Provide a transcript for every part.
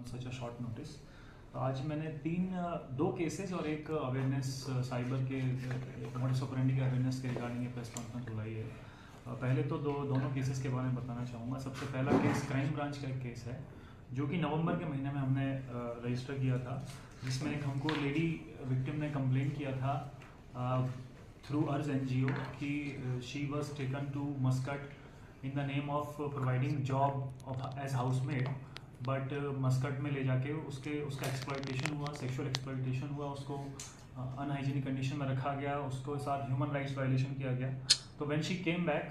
Such a short notice. आज मैंने दो केसेस और एक अवेयरनेस साइबर के मोडस ऑपरेंडी के अवेयरनेस के रिगार्डिंग ये प्रेस कॉन्फ्रेंस बुलाई है। पहले तो दोनों केसेस के बारे में बताना चाहूँगा। सबसे पहला केस क्राइम ब्रांच का एक केस है जो कि नवंबर के महीने में हमने रजिस्टर किया था, जिसमें एक हमको लेडी विक्टिम ने कंप्लेन किया था थ्रू अर्ज NGO कि she was taken to Muscat in the name of providing job as housemaid, but Muscat में ले जाके उसका एक्सप्लॉयटेशन हुआ, सेक्सुअल एक्सप्लॉयटेशन हुआ, उसको अनहाइजीनिक कंडीशन में रखा गया, उसको साथ ह्यूमन राइट्स वायलेशन किया गया। तो व्हेन शी केम बैक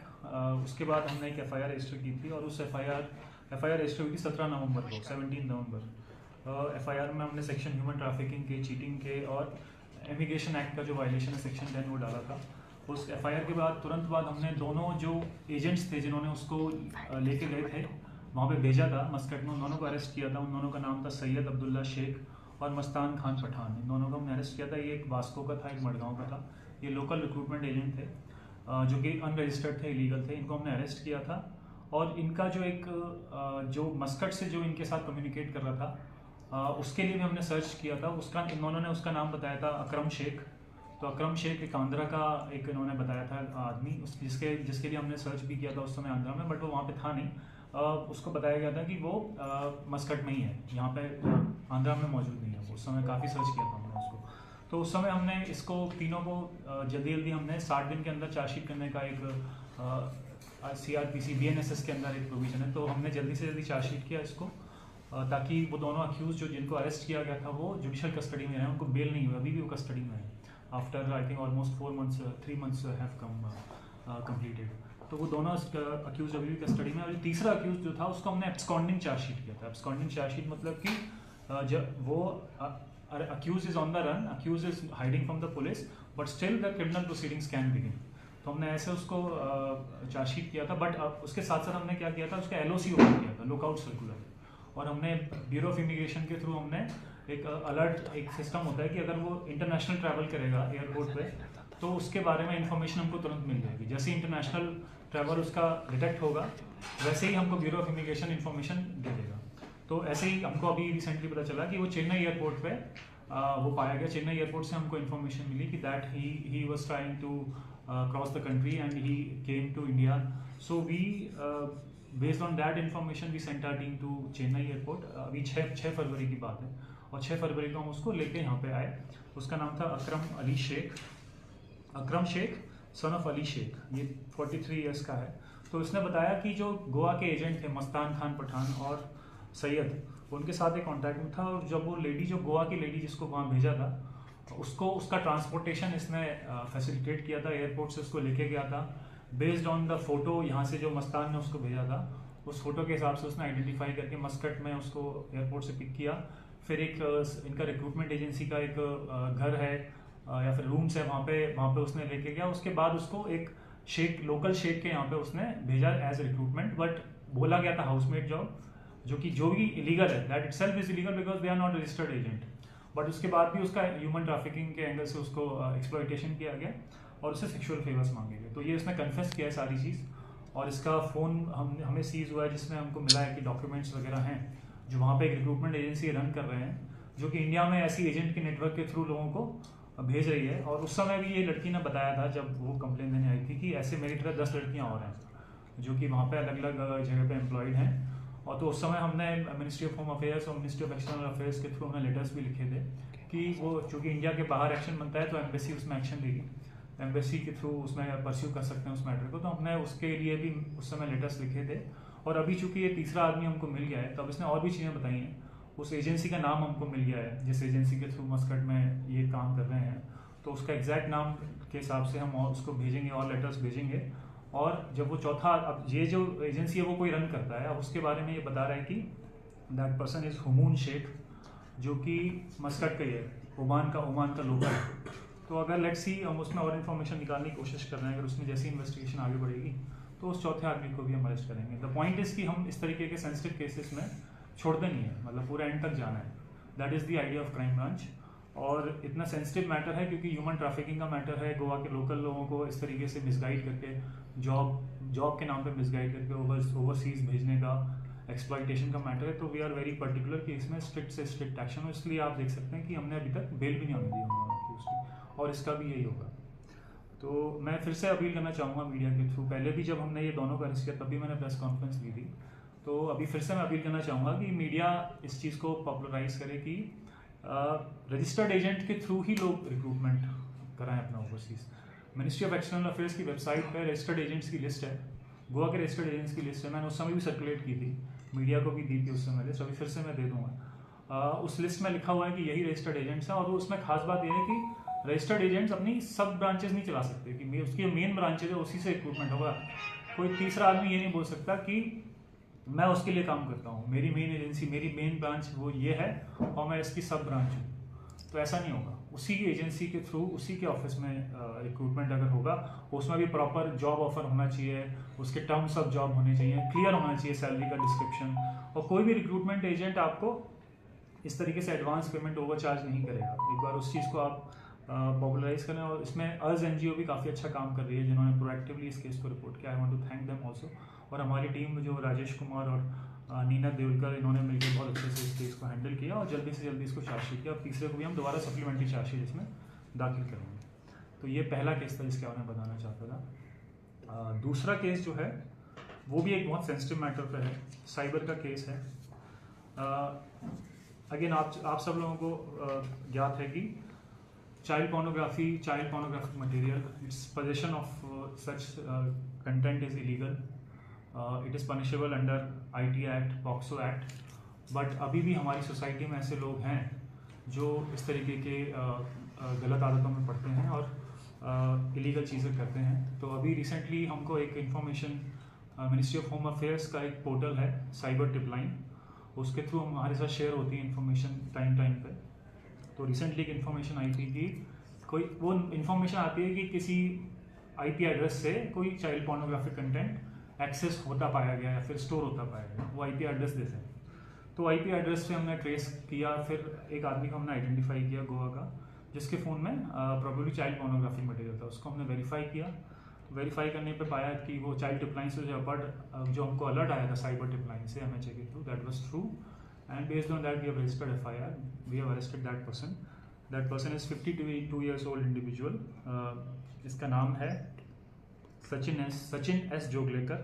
उसके बाद हमने एक FIR रजिस्टर की थी और उस FIR रजिस्टर हुई थी 17 नवंबर को, 17 नवंबर। FIR में हमने सेक्शन ह्यूमन ट्रैफिकिंग के, चीटिंग के और इमिग्रेशन एक्ट का जो वायलेशन है सेक्शन 10 वो डाला था। उस FIR के बाद तुरंत बाद हमने दोनों जो एजेंट्स थे जिन्होंने उसको लेके गए थे वहाँ पे भेजा था मस्कट में, उन दोनों को अरेस्ट किया था। उन दोनों का नाम था सैयद अब्दुल्ला शेख और मस्तान खान पठान। इन दोनों को हमने अरेस्ट किया था। ये एक वास्को का था, एक मडगांव का था। ये लोकल रिक्रूटमेंट एजेंट थे जो कि अनरजिस्टर्ड थे, इलीगल थे। इनको हमने अरेस्ट किया था और इनका जो मस्कट से जो इनके साथ कम्युनिकेट कर रहा था उसके लिए भी हमने सर्च किया था। इन्होंने उसका नाम बताया था अकरम शेख। तो अकरम शेख एक आंध्रा का एक इन्होंने बताया था आदमी, जिसके लिए हमने सर्च भी किया था उस समय आंध्रा में, बट वो वहाँ पे था नहीं। उसको बताया गया था कि वो मस्कट में ही है, यहाँ पे आंध्रा में मौजूद नहीं है। उस समय काफ़ी सर्च किया था हमने उसको। तो उस समय हमने इसको तीनों को जल्दी हमने 60 दिन के अंदर चार्जशीट करने का एक CRPC BNSS के अंदर एक प्रोविजन है। तो हमने जल्दी से जल्दी चार्जशीट किया इसको ताकि वो दोनों अक्यूज जिनको अरेस्ट किया गया था वो जुडिशियल कस्टडी में रहे, उनको बेल नहीं हुआ, अभी भी वो कस्टडी में है after I think almost 3 months have come completed. तो वो दोनों अक्यूज अभी भी कस्टडी में। और तीसरा अक्यूज जो था उसको हमने एब्सकॉन्डिंग चार्जशीट किया था। एब्सकॉन्डिंग चार्जशीट मतलब कि जब वो accused is on the run, accused is hiding from the police, but still the criminal proceedings can begin. तो हमने ऐसे उसको चार्जशीट किया था। बट उसके साथ साथ हमने क्या किया था, उसका LOC ओपन किया था, लुकआउट सर्कुलर। और हमने ब्यूरो ऑफ इमिग्रेशन के थ्रू हमने एक अलर्ट, एक सिस्टम होता है कि अगर वो इंटरनेशनल ट्रैवल करेगा एयरपोर्ट पे तो उसके बारे में इंफॉर्मेशन हमको तुरंत मिल जाएगी। जैसे इंटरनेशनल ट्रैवल उसका डिटेक्ट होगा वैसे ही हमको ब्यूरो ऑफ इमिग्रेशन इंफॉर्मेशन दे देगा। तो ऐसे ही हमको अभी रिसेंटली पता चला कि वो चेन्नई एयरपोर्ट पे वो पाया गया। चेन्नई एयरपोर्ट से हमको इन्फॉर्मेशन मिली कि that he was trying to cross the country and he came to India. So we based on that information we sent our team to Chennai airport. अभी 6 फरवरी की बात है और 6 फरवरी को हम उसको लेके यहाँ पे आए। उसका नाम था अकरम शेख सन ऑफ अली शेख। ये 43 ईयर्स का है। तो इसने बताया कि जो गोवा के एजेंट थे मस्तान खान पठान और सैयद, उनके साथ एक कॉन्टैक्ट में था। और जब वो लेडी, जो गोवा की लेडी जिसको वहाँ भेजा था, उसका ट्रांसपोर्टेशन इसने फैसिलिटेट किया था, एयरपोर्ट से उसको लेके गया था। बेस्ड ऑन द फोटो यहाँ से जो मस्तान ने उसको भेजा था, उस फोटो के हिसाब से उसने आइडेंटिफाई करके मस्कट में उसको एयरपोर्ट से पिक किया। फिर एक इनका रिक्रूटमेंट एजेंसी का एक घर है या फिर रूम्स है, वहाँ पे उसने लेके गया। उसके बाद उसको एक लोकल शेख के यहाँ पे उसने भेजा एज रिक्रूटमेंट, बट बोला गया था हाउसमेड जॉब, जो भी इलीगल है, that itself is illegal because they are not registered agent. But उसके बाद भी उसका ह्यूमन ट्रैफिकिंग के एंगल से उसको एक्सप्लॉयटेशन किया गया और उससे सेक्सुअल फेवर्स मांगे गए। तो ये उसने कन्फेस किया है सारी चीज़। और इसका फ़ोन हमें सीज हुआ है, जिसमें हमको मिला है कि डॉक्यूमेंट्स वगैरह हैं जो वहाँ पे एक रिक्रूटमेंट एजेंसी रन कर रहे हैं, जो कि इंडिया में ऐसी एजेंट के नेटवर्क के थ्रू लोगों को भेज रही है। और उस समय भी ये लड़की ने बताया था जब वो कंप्लेन देने आई थी कि ऐसे मेरी तरह 10 लड़कियाँ और हैं जो कि वहाँ पे अलग अलग जगह पे एम्प्लॉयड हैं। और तो उस समय हमने मिनिस्ट्री ऑफ होम अफेयर्स और मिनिस्ट्री ऑफ एक्सटर्नल अफेयर्स के थ्रू हमने लेटर्स भी लिखे थे कि वो चूँकि इंडिया के बाहर एक्शन बनता है तो एम्बेसी उसमें एक्शन लेगी, एम्बेसी के थ्रू उसमें परस्यू कर सकते हैं उस मैटर को। तो हमने उसके लिए भी उस समय लेटर्स लिखे थे। और अभी चूँकि ये तीसरा आदमी हमको मिल गया है तो अब इसने और भी चीज़ें बताई हैं। उस एजेंसी का नाम हमको मिल गया है जिस एजेंसी के थ्रू मस्कट में ये काम कर रहे हैं, तो उसका एग्जैक्ट नाम के हिसाब से हम और उसको भेजेंगे और लेटर्स भेजेंगे। और जब वो चौथा, अब ये जो एजेंसी है वो कोई रन करता है, अब उसके बारे में ये बता रहा है कि दैट पर्सन इज़ हुमून शेख, जो कि मस्कट का ही है, ओमान का लोकल है। तो अगर लेट्स सी हम उसमें और इन्फॉर्मेशन निकालने की कोशिश कर रहे हैं, अगर उसमें जैसी इन्वेस्टिगेशन आगे बढ़ेगी तो उस चौथे आदमी को भी हम अरेस्ट करेंगे। द पॉइंट इज़ कि हम इस तरीके के सेंसिटिव केसेस में छोड़ते नहीं है, मतलब पूरा एंड तक जाना है। That is the idea of crime branch. और इतना सेंसिटिव मैटर है क्योंकि ह्यूमन ट्रैफिकिंग का मैटर है। गोवा के लोकल लोगों को इस तरीके से मिसगाइड करके, जॉब के नाम पे मिसगाइड करके ओवरसीज भेजने का एक्सप्लॉइटेशन का मैटर है, तो वी आर वेरी पर्टिकुलर कि इसमें स्ट्रिक्ट से स्ट्रिक्ट एक्शन हो। इसलिए आप देख सकते हैं कि हमने अभी तक बेल भी नहीं होने दी उसकी, और इसका भी यही होगा। तो मैं फिर से अपील करना चाहूँगा मीडिया के थ्रू, पहले भी जब हमने ये दोनों का अरेस्ट किया तभी मैंने प्रेस कॉन्फ्रेंस दी थी, तो अभी फिर से मैं अपील करना चाहूँगा कि मीडिया इस चीज़ को पॉपुलराइज करे कि रजिस्टर्ड एजेंट के थ्रू ही लोग रिक्रूटमेंट कराएं अपना overseas. Ministry of external affairs की वेबसाइट पर रजिस्टर्ड एजेंट्स की लिस्ट है, गोवा के रजिस्टर्ड एजेंट्स की लिस्ट है। मैंने उस समय भी सर्कुलेट की थी, मीडिया को भी दी थी उस समय लिस्ट, अभी फिर से मैं दे दूंगा। उस लिस्ट में लिखा हुआ है कि यही रजिस्टर्ड एजेंट्स हैं, और उसमें खास बात यह है कि रजिस्टर्ड एजेंट्स अपनी सब ब्रांचेस नहीं चला सकते, कि उसकी मेन ब्रांचेज है उसी से रिक्रूटमेंट होगा। कोई तीसरा आदमी ये नहीं बोल सकता कि मैं उसके लिए काम करता हूँ, मेरी मेन एजेंसी, मेरी मेन ब्रांच वो ये है और मैं इसकी सब ब्रांच हूँ, तो ऐसा नहीं होगा। उसी की एजेंसी के थ्रू, उसी के ऑफिस में रिक्रूटमेंट अगर होगा, उसमें भी प्रॉपर जॉब ऑफर होना चाहिए, उसके टर्म्स ऑफ जॉब होने चाहिए, क्लियर होना चाहिए सैलरी का डिस्क्रिप्शन, और कोई भी रिक्रूटमेंट एजेंट आपको इस तरीके से एडवांस पेमेंट ओवर चार्ज नहीं करेगा। एक बार उस चीज़ को आप पॉपुलराइज करें, और इसमें अर्ज एनजीओ भी काफ़ी अच्छा काम कर रही है, जिन्होंने प्रोएक्टिवली इस केस को रिपोर्ट किया। I want to thank them also, और हमारी टीम जो राजेश कुमार और नीना देवलकर, इन्होंने मिलकर बहुत अच्छे से इस केस को हैंडल किया और जल्दी से जल्दी इसको चार्जशीट किया, और तीसरे को भी हम दोबारा सप्लीमेंट्री चार्जशीट इसमें दाखिल करेंगे। तो ये पहला केस था जिसके बारे में बताना चाहता था। दूसरा केस जो है वो भी एक बहुत सेंसिटिव मैटर पर है, साइबर का केस है। अगेन आप सब लोगों को ज्ञात है कि child pornographic material, it's possession of such content is illegal, it is punishable under IT act, POCSO act. But अभी भी हमारी सोसाइटी में ऐसे लोग हैं जो इस तरीके के गलत आदतों में पड़ते हैं और इलीगल चीज़ें करते हैं। तो अभी रिसेंटली हमको एक information, ministry of home affairs का एक पोर्टल है साइबर टिप लाइन, उसके थ्रू हमारे साथ शेयर होती है इन्फॉर्मेशन टाइम पे। तो रिसेंटली एक इन्फॉर्मेशन आई थी कि कोई वो इन्फॉर्मेशन आती है कि किसी IP एड्रेस से कोई चाइल्ड पोर्नोग्राफिक कंटेंट एक्सेस होता पाया गया या फिर स्टोर होता पाया गया, वो IP एड्रेस देते हैं। तो IP एड्रेस से हमने ट्रेस किया, फिर एक आदमी को हमने आइडेंटिफाई किया गोवा का, जिसके फ़ोन में प्रॉब्लली चाइल्ड पोर्नोग्राफिक मटेरियल था। उसको हमने वेरीफाई किया, वेरीफाई करने पे पाया कि वो चाइल्ड टिपलाइन से जो हमको अलर्ट आया था साइबर टिपलाइन से MHA के through, that was true, and based on that we have registered FIR, we have arrested that person is 52 years old individual. इसका नाम है सचिन S जोगलेकर।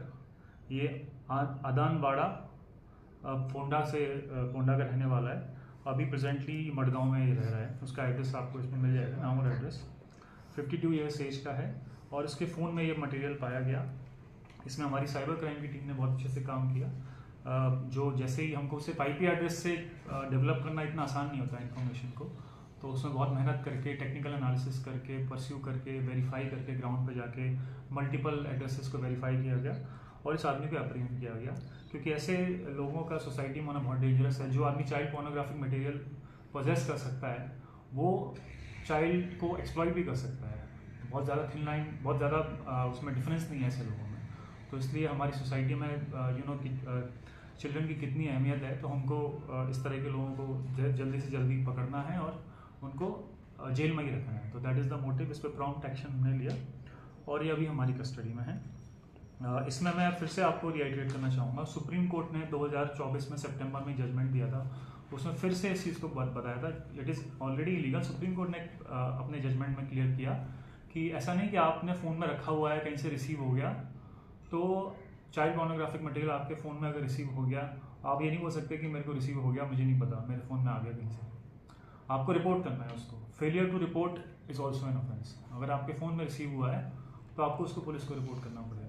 ये आदानवाड़ा पोंडा का रहने वाला है, अभी प्रेजेंटली मडगांव में ये रह रहा है। उसका एड्रेस आपको इसमें मिल जाएगा, नाम और एड्रेस। 52 years एज का है, और इसके फ़ोन में ये मटेरियल पाया गया। इसमें हमारी साइबर क्राइम की टीम ने बहुत अच्छे से काम किया। जो जैसे ही हमको सिर्फ IP एड्रेस से डेवलप करना इतना आसान नहीं होता है इन्फॉर्मेशन को, तो उसमें बहुत मेहनत करके, टेक्निकल एनालिसिस करके, परस्यू करके, वेरीफाई करके, ग्राउंड पे जाके मल्टीपल एड्रेसेस को वेरीफाई किया गया और इस आदमी को अप्रीहेंड किया गया। क्योंकि ऐसे लोगों का सोसाइटी में होना बहुत डेंजरस है। जो आदमी चाइल्ड पोर्नोग्राफिक मटेरियल पोजेस कर सकता है, वो चाइल्ड को एक्सप्लॉइट भी कर सकता है। बहुत ज़्यादा थिन लाइन, बहुत ज़्यादा उसमें डिफरेंस नहीं है ऐसे लोगों में। तो इसलिए हमारी सोसाइटी में चिल्ड्रन की कितनी अहमियत है, तो हमको इस तरह के लोगों को जल्दी से जल्दी पकड़ना है और उनको जेल में ही रखना है। तो दैट इज़ द मोटिव। इस पर प्रॉम्प्ट एक्शन हमने लिया और ये अभी हमारी कस्टडी में है। इसमें मैं फिर से आपको रिआइटरेट करना चाहूँगा, सुप्रीम कोर्ट ने 2024 में सितंबर में जजमेंट दिया था, उसमें फिर से इस चीज़ को बताया था it is already illegal. Supreme court ने अपने जजमेंट में क्लियर किया कि ऐसा नहीं कि आपने फ़ोन में रखा हुआ है, कहीं से रिसीव हो गया, तो चाइल्ड पोर्नोग्राफिक मटेरियल आपके फ़ोन में अगर रिसीव हो गया, आप ये नहीं बोल सकते कि मेरे को रिसीव हो गया, मुझे नहीं पता, मेरे फ़ोन में आ गया कहीं से। आपको रिपोर्ट करना है उसको। Failure to report is also an offence. अगर आपके फ़ोन में रिसीव हुआ है तो आपको उसको पुलिस को रिपोर्ट करना पड़ेगा।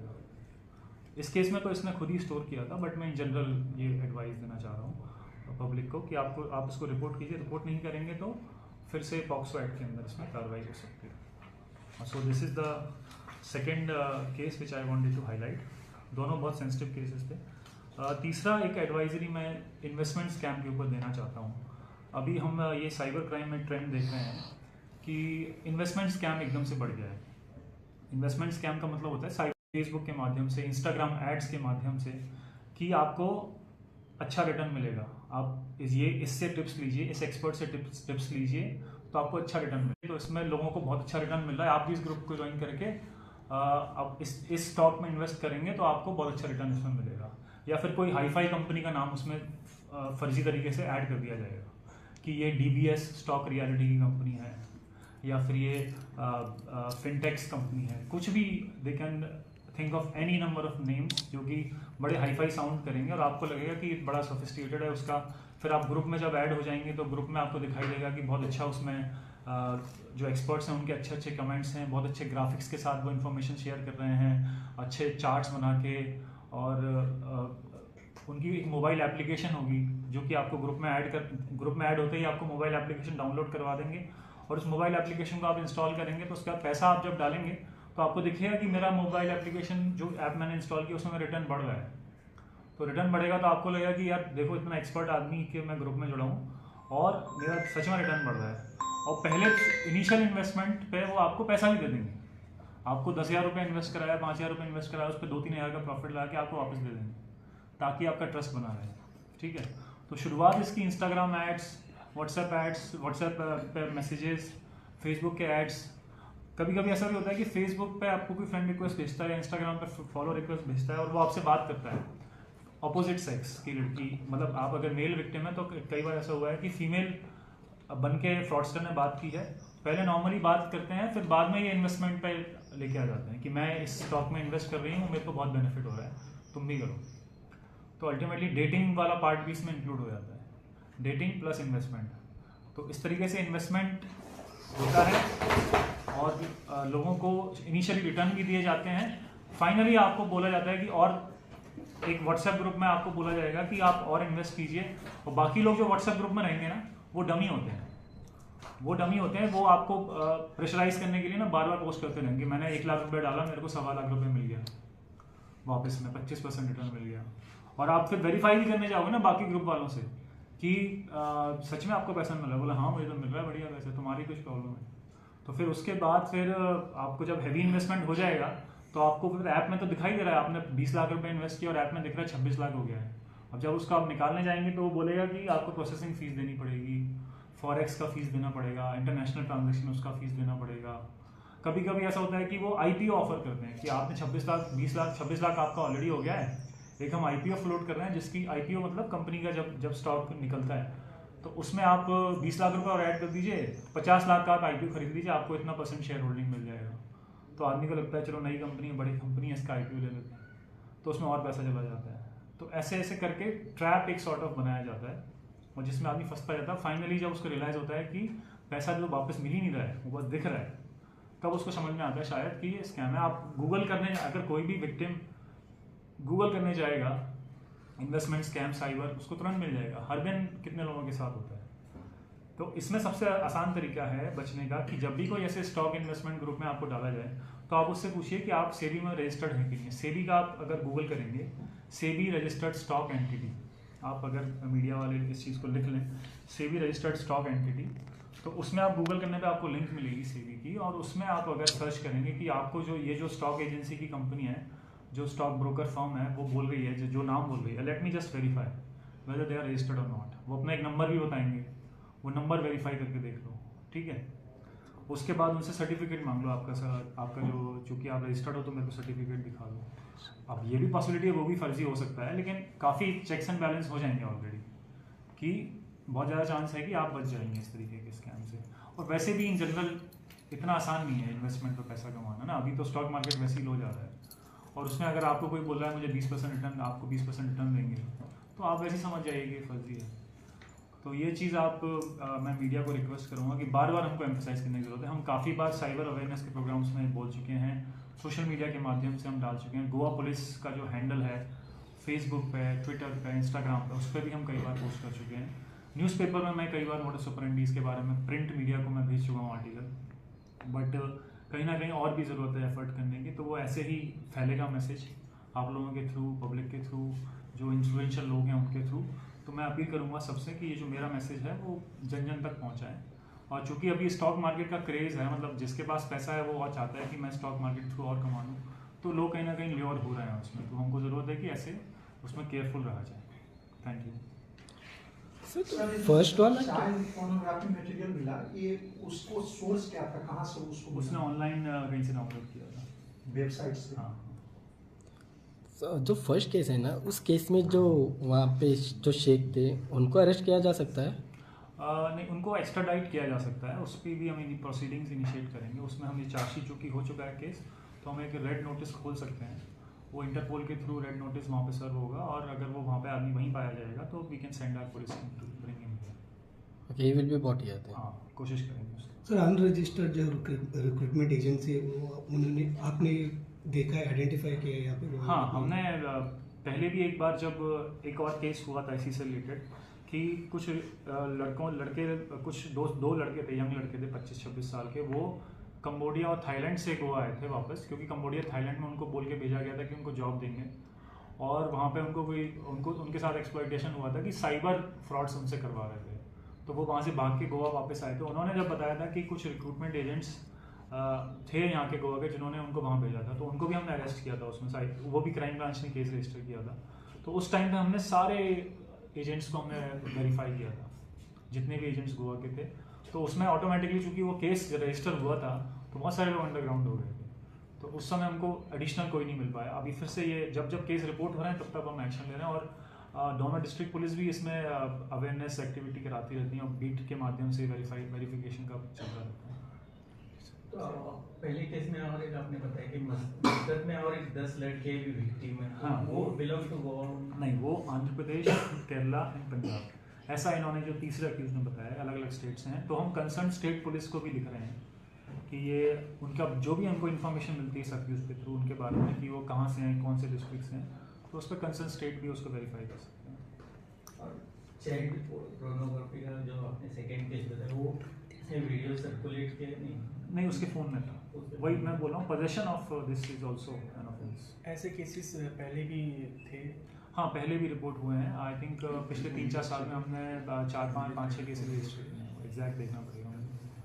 इस केस में तो इसने खुद ही स्टोर किया था, बट मैं इन जनरल ये एडवाइस देना चाह रहा हूँ पब्लिक को कि आप उसको रिपोर्ट कीजिए। रिपोर्ट नहीं करेंगे तो फिर से पॉक्सो एक्ट के अंदर इसमें कार्रवाई हो सकती है। So this is the second case which I wanted to highlight. दोनों बहुत सेंसिटिव केसेस थे। तीसरा एक एडवाइजरी मैं इन्वेस्टमेंट स्कैम के ऊपर देना चाहता हूँ। अभी हम ये साइबर क्राइम में ट्रेंड देख रहे हैं कि इन्वेस्टमेंट स्कैम एकदम से बढ़ गया है। इन्वेस्टमेंट स्कैम का मतलब होता है फेसबुक के माध्यम से, इंस्टाग्राम एड्स के माध्यम से, कि आपको अच्छा रिटर्न मिलेगा, आप इससे टिप्स लीजिए, इस एक्सपर्ट से टिप्स लीजिए तो आपको अच्छा रिटर्न मिलेगा। तो इसमें लोगों को बहुत अच्छा रिटर्न मिल रहा है। आप भी इस ग्रुप को ज्वाइन करके आप इस स्टॉक में इन्वेस्ट करेंगे तो आपको बहुत अच्छा रिटर्न इसमें मिलेगा। या फिर कोई हाईफाई कंपनी का नाम उसमें फर्जी तरीके से ऐड कर दिया जाएगा कि ये DBS स्टॉक रियलिटी की कंपनी है, या फिर ये फिनटेक्स कंपनी है, कुछ भी। They can think of any number of names जो कि बड़े हाईफाई साउंड करेंगे और आपको लगेगा कि बड़ा सोफिस्टिकेटेड है उसका। फिर आप ग्रुप में जब ऐड हो जाएंगे तो ग्रुप में आपको दिखाई देगा कि बहुत अच्छा उसमें जो एक्सपर्ट्स हैं उनके अच्छे अच्छे कमेंट्स हैं, बहुत अच्छे ग्राफिक्स के साथ वो इन्फॉर्मेशन शेयर कर रहे हैं, अच्छे चार्ट्स बना के। और उनकी एक मोबाइल एप्लीकेशन होगी जो कि आपको ग्रुप में ऐड होते ही आपको मोबाइल एप्लीकेशन डाउनलोड करवा देंगे, और उस मोबाइल एप्लीकेशन को आप इंस्टॉल करेंगे तो उसका पैसा आप जब डालेंगे तो आपको दिखेगा कि मेरा मोबाइल एप्लीकेशन जो ऐप मैंने इंस्टॉल किया उसमें रिटर्न बढ़ रहा है। तो रिटर्न बढ़ेगा तो आपको लगेगा कि यार देखो इतना एक्सपर्ट आदमी के मैं ग्रुप में जुड़ा हूँ और मेरा सच में रिटर्न बढ़ रहा है। और पहले इनिशियल इन्वेस्टमेंट पे वो आपको पैसा भी दे देंगे। आपको 10,000 रुपये इन्वेस्ट कराया, 5,000 रुपये इन्वेस्ट कराया, उस पर 2-3 हज़ार का प्रॉफिट लगा के आपको वापस दे देंगे ताकि आपका ट्रस्ट बना रहे। ठीक है, तो शुरुआत इसकी इंस्टाग्राम एड्स, व्हाट्सएप पे मैसेजेस, फेसबुक के एड्स। कभी कभी ऐसा भी होता है कि फेसबुक पे आपको कोई फ्रेंड रिक्वेस्ट भेजता है या इंस्टाग्राम पे फॉलो रिक्वेस्ट भेजता है और वो आपसे बात करता है अपोजिट सेक्स की लड़की। मतलब आप अगर मेल विक्टिम है तो कई बार ऐसा हुआ है कि फीमेल बन के फ्रॉडस्टर ने बात की है, पहले नॉर्मली बात करते हैं, फिर बाद में ये इन्वेस्टमेंट पे लेके आ जाते हैं कि मैं इस स्टॉक में इन्वेस्ट कर रही हूँ, मेरे को बहुत बेनिफिट हो रहा है, तुम भी करो। तो अल्टीमेटली डेटिंग वाला पार्ट भी इसमें इंक्लूड हो जाता है, डेटिंग प्लस इन्वेस्टमेंट। तो इस तरीके से इन्वेस्टमेंट होता है और लोगों को इनिशियली रिटर्न भी दिए जाते हैं। फाइनली आपको बोला जाता है कि और एक व्हाट्सएप ग्रुप में आपको बोला जाएगा कि आप और इन्वेस्ट कीजिए, और बाकी लोग जो व्हाट्सएप ग्रुप में रहेंगे ना वो डमी होते हैं, वो आपको प्रेशराइज करने के लिए ना बार बार पोस्ट करते रहेंगे, मैंने 1 लाख रुपये डाला, मेरे को 1.25 लाख रुपये मिल गया वापस में, 25% रिटर्न मिल गया। और आप फिर वेरीफाई भी करने जाओगे ना बाकी ग्रुप वालों से कि सच में आपको पैसा मिल रहा है, बोला हाँ मुझे तो मिल रहा है, बढ़िया, वैसे तुम्हारी कुछ प्रॉब्लम है। तो फिर उसके बाद फिर आपको जब हैवी इन्वेस्टमेंट हो जाएगा तो आपको फिर ऐप में तो दिखाई दे रहा है आपने 20 लाख रुपए इन्वेस्ट किया और ऐप में दिख रहा है 26 लाख हो गया है। अब जब उसको आप निकालने जाएंगे तो वो बोलेगा कि आपको प्रोसेसिंग फीस देनी पड़ेगी, फॉरेक्स का फीस देना पड़ेगा, इंटरनेशनल ट्रांजेक्शन उसका फीस देना पड़ेगा। कभी कभी ऐसा होता है कि वो IPO ऑफर करते हैं कि आपने 26 लाख 20 लाख 26 लाख आपका ऑलरेडी हो गया है, एक हम IPO फ्लोट कर रहे हैं, जिसकी IPO मतलब कंपनी का जब स्टॉक निकलता है तो उसमें आप 20 लाख रुपए और ऐड कर दीजिए, 50 लाख का आप IPO खरीद लीजिए, आपको इतना % शेयर होल्डिंग मिल जाएगा। तो आदमी को लगता है चलो नई कंपनी है, बड़ी कंपनी है, इसका IPO ले लेते हैं, तो उसमें और पैसा चला जाता है। तो ऐसे ऐसे करके ट्रैप एक सॉर्ट ऑफ बनाया जाता है और जिसमें आदमी फंसता जाता है। फाइनली जब उसको रियलाइज होता है कि पैसा जो वापस मिल ही नहीं रहा है, वो बस दिख रहा है, तब उसको समझ में आता है शायद कि ये स्कैम है। आप गूगल करने, अगर कोई भी विक्टिम गूगल करने जाएगा इन्वेस्टमेंट स्कैम साइबर, उसको तुरंत मिल जाएगा, हर दिन कितने लोगों के साथ होता है। तो इसमें सबसे आसान तरीका है बचने का कि जब भी कोई ऐसे स्टॉक इन्वेस्टमेंट ग्रुप में आपको डाला जाए तो आप उससे पूछिए कि आप सेबी में रजिस्टर्ड हैं कि नहीं। सेबी का आप अगर गूगल करेंगे, सेबी रजिस्टर्ड स्टॉक एंटिटी, आप अगर मीडिया वाले इस चीज़ को लिख लें, सेबी रजिस्टर्ड स्टॉक एंटिटी, तो उसमें आप गूगल करने पे आपको लिंक मिलेगी सेबी की, और उसमें आप अगर सर्च करेंगे कि आपको जो स्टॉक एजेंसी की कंपनी है, जो स्टॉक ब्रोकर फर्म है, वो बोल रही है, जो नाम बोल रही है, let me just verify whether they are registered और नॉट, वो अपना एक नंबर भी बताएंगे, वो नंबर वेरीफाई करके देख लो, ठीक है। उसके बाद उनसे सर्टिफिकेट मांग लो आपका जो चूँकि आप रजिस्टर्ड हो तो मेरे को सर्टिफिकेट दिखा दो। अब ये भी पॉसिबिलिटी है वो भी फर्जी हो सकता है, लेकिन काफ़ी चेक्स एंड बैलेंस हो जाएंगे ऑलरेडी, कि बहुत ज़्यादा चांस है कि आप बच जाएंगे इस तरीके के स्कैम से। और वैसे भी इन जनरल इतना आसान नहीं है इन्वेस्टमेंट पर पैसा कमाना ना, अभी तो स्टॉक मार्केट वैसे ही लो जा रहा है, और उसमें अगर आपको कोई बोल रहा है मुझे 20% रिटर्न, आपको 20% रिटर्न देंगे, तो आप वैसे ही समझ जाइए कि फर्जी है। तो ये चीज़ मैं मीडिया को रिक्वेस्ट करूँगा कि बार बार हमको एम्फसाइज करने की ज़रूरत है। हम काफ़ी बार साइबर अवेयरनेस के प्रोग्राम्स में बोल चुके हैं, सोशल मीडिया के माध्यम से हम डाल चुके हैं, गोवा पुलिस का जो हैंडल है फेसबुक पे, ट्विटर पे, इंस्टाग्राम पे, उस पर भी हम कई बार पोस्ट कर चुके हैं। न्यूज़पेपर में मैं कई बार मोडस ऑपरेंडीज के बारे में प्रिंट मीडिया को मैं भेज चुका हूँ आर्टिकल, बट कहीं ना कहीं और भी ज़रूरत है एफर्ट करने की। तो वो ऐसे ही फैलेगा मैसेज आप लोगों के थ्रू, पब्लिक के थ्रू, जो इन्फ्लुएंशियल लोग हैं उनके थ्रू। तो मैं अपील करूंगा सबसे कि ये जो मेरा मैसेज है वो जन जन तक पहुंचाएं। और चूंकि अभी स्टॉक मार्केट का क्रेज़ है, मतलब जिसके पास पैसा है वो और चाहता है कि मैं स्टॉक मार्केट थ्रू और कमा लूँ, तो लोग कहीं ना कहीं ल्योर हो रहे हैं उसमें। तो हमको ज़रूरत है कि ऐसे उसमें केयरफुल रहा जाए। Thank you. फर्स्ट वाला पोर्नोग्राफी मटेरियल मिला, ये उसको सोर्स क्या था, कहाँ से उसको उसने ऑनलाइन कहीं से डाउनलोड किया था, वेबसाइट से? हाँ। जो फर्स्ट केस है ना, उस केस में जो वहाँ पे जो शेख थे उनको अरेस्ट किया जा सकता है? नहीं, उनको एक्स्ट्राडाइट किया जा सकता है, उस पर भी हम प्रोसीडिंग्स इनिशिएट करेंगे। उसमें हम ये चार्जशीट चूँकि हो चुका है केस, तो हम एक रेड नोटिस खोल सकते हैं। वो इंटरपोल के थ्रू रेड नोटिस वहाँ पे सर्व होगा, और अगर वो वहाँ पे आदमी वहीं पाया जाएगा तो we can send our police to bring him here. Okay, he will be bought here then. हाँ, कोशिश करेंगे उसको। सर, अनरजिस्टर्ड जो रिक्रूटमेंट एजेंसी है वो उन्होंने आपने देखा है, आइडेंटिफाई किया है यहाँ पे? हाँ, हमने पहले भी एक बार जब एक और केस हुआ था इसी से रिलेटेड कि कुछ कुछ दो लड़के थे, यंग लड़के थे 25-26 साल के। वो कंबोडिया और थाईलैंड से गोवा आए थे वापस, क्योंकि कंबोडिया थाईलैंड में उनको बोल के भेजा गया था कि उनको जॉब देंगे, और वहाँ पे उनके साथ एक्सप्लॉइटेशन हुआ था कि साइबर फ्रॉड्स उनसे करवा रहे थे। तो वो वहाँ से भाग के गोवा वापस आए थे। उन्होंने जब बताया था कि कुछ रिक्रूटमेंट एजेंट्स थे यहाँ के गोवा के जिन्होंने उनको वहाँ भेजा था, तो उनको भी हमने अरेस्ट किया था उसमें। वो भी क्राइम ब्रांच ने केस रजिस्टर किया था। तो उस टाइम पे हमने सारे एजेंट्स को हमने वेरीफाई किया था, जितने भी एजेंट्स गोवा के थे। तो उसमें ऑटोमेटिकली चूँकि वो केस रजिस्टर हुआ था, तो बहुत सारे लोग अंडरग्राउंड हो गए थे। तो उस समय हमको एडिशनल कोई नहीं मिल पाया। अभी फिर से ये जब केस रिपोर्ट हो रहे हैं तब तक हम एक्शन ले रहे हैं। और दोनों डिस्ट्रिक्ट पुलिस भी इसमें अवेयरनेस एक्टिविटी कराती रहती हैं, और बीट के माध्यम से वेरिफिकेशन का चल रहा रहता है। तो पहले केस में और एक आपने बताया कि मस्कत में और एक 10 लड़के भी विक्टिम है। हाँ, वो बिलोंग टू गोवा? नहीं, वो आंध्र प्रदेश, केरला एंड पंजाब, ऐसा इन्होंने जो तीसरे अक्यूज ने बताया, अलग अलग स्टेट से हैं। तो हम कंसर्न स्टेट पुलिस को भी लिख रहे हैं कि ये उनका जो भी हमको इन्फॉर्मेशन मिलती है इस अक्यूज के थ्रू उनके बारे में, कि वो कहाँ से हैं, कौन से डिस्ट्रिक्ट से हैं, तो उस पर कंसर्न स्टेट भी उसको वेरीफाई कर सकते हैं। और चाइल्ड पोर्नोग्राफी का जो आपने सेकंड केस बताया, वो वीडियो सर्कुलेट किया नहीं, उसके फ़ोन में था। वही मैं बोल रहा हूँ, possession of this is also an offence. ऐसे केसेस पहले भी थे? हाँ, पहले भी रिपोर्ट हुए हैं। आई थिंक पिछले 3-4 साल में हमने 4-5-6 केसेस रजिस्टर किए हैं। एग्जैक्ट देखना पड़ेगा मुझे।